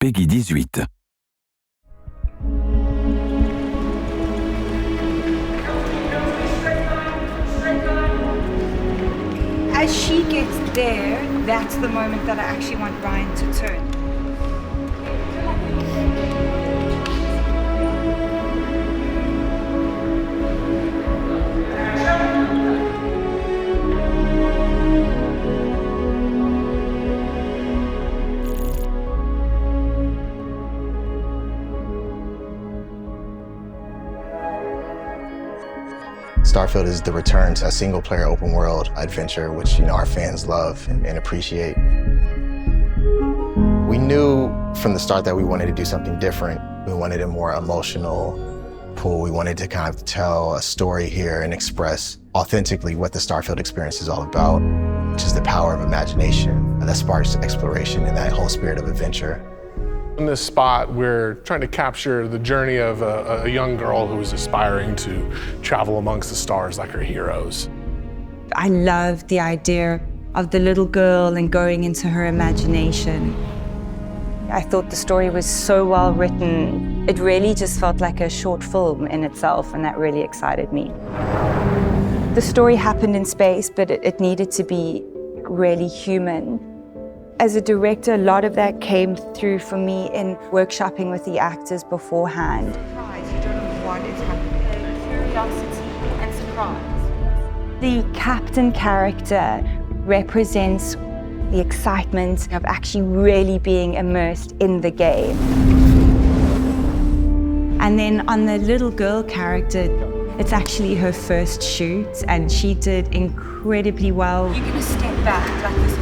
Peggy 18. As she gets there, that's the moment that I actually want Ryan to turn. Starfield is the return to a single-player open-world adventure, which our fans love and appreciate. We knew from the start that we wanted to do something different. We wanted a more emotional pull. We wanted to kind of tell a story here and express authentically what the Starfield experience is all about, which is the power of imagination that sparks exploration and that whole spirit of adventure. In this spot, we're trying to capture the journey of a young girl who is aspiring to travel amongst the stars like her heroes. I loved the idea of the little girl and going into her imagination. I thought the story was so well written. It really just felt like a short film in itself, and that really excited me. The story happened in space, but it needed to be really human. As a director, a lot of that came through for me in workshopping with the actors beforehand. You don't know what is happening. Curiosity and surprise. The captain character represents the excitement of actually really being immersed in the game. And then on the little girl character, it's actually her first shoot, and she did incredibly well. You're going to step back like this.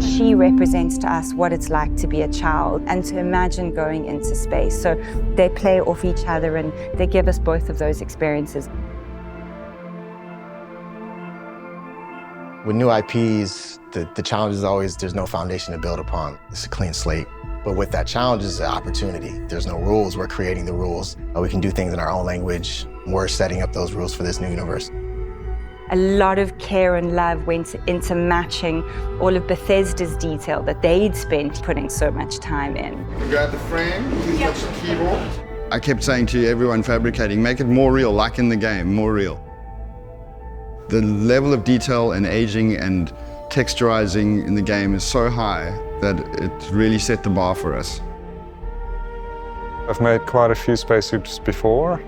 She represents to us what it's like to be a child and to imagine going into space. So they play off each other and they give us both of those experiences. With new IPs, the challenge is always there's no foundation to build upon. It's a clean slate. But with that challenge is the opportunity. There's no rules, we're creating the rules. We can do things in our own language. We're setting up those rules for this new universe. A lot of care and love went into matching all of Bethesda's detail that they'd spent putting so much time in. You got the frame, you touch the keyboard. I kept saying to everyone fabricating, make it more real, like in the game, more real. The level of detail and aging and texturizing in the game is so high that it really set the bar for us. I've made quite a few spacesuits before,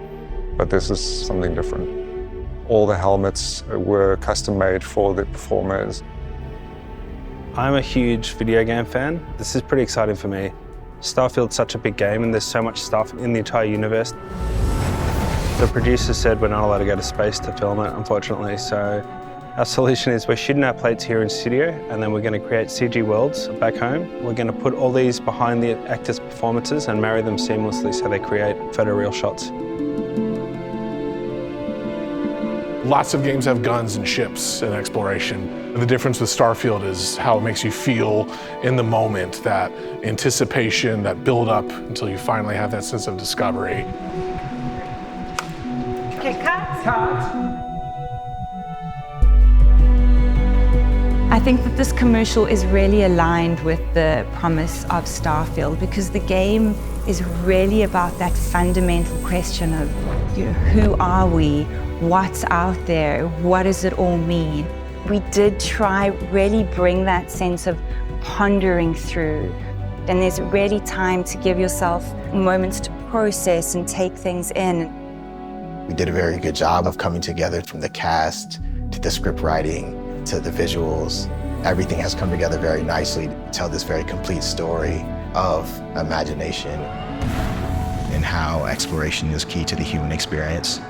but this is something different. All the helmets were custom made for the performers. I'm a huge video game fan. This is pretty exciting for me. Starfield's such a big game and there's so much stuff in the entire universe. The producer said we're not allowed to go to space to film it, unfortunately, so our solution is we're shooting our plates here in studio and then we're going to create CG worlds back home. We're going to put all these behind the actors' performances and marry them seamlessly so they create photoreal shots. Lots of games have guns and ships and exploration. The difference with Starfield is how it makes you feel in the moment, that anticipation, that build up until you finally have that sense of discovery. Okay, cut. I think that this commercial is really aligned with the promise of Starfield because the game is really about that fundamental question of who are we? What's out there? What does it all mean? We did try really bring that sense of pondering through. And there's really time to give yourself moments to process and take things in. We did a very good job of coming together from the cast to the script writing to the visuals. Everything has come together very nicely to tell this very complete story of imagination and how exploration is key to the human experience.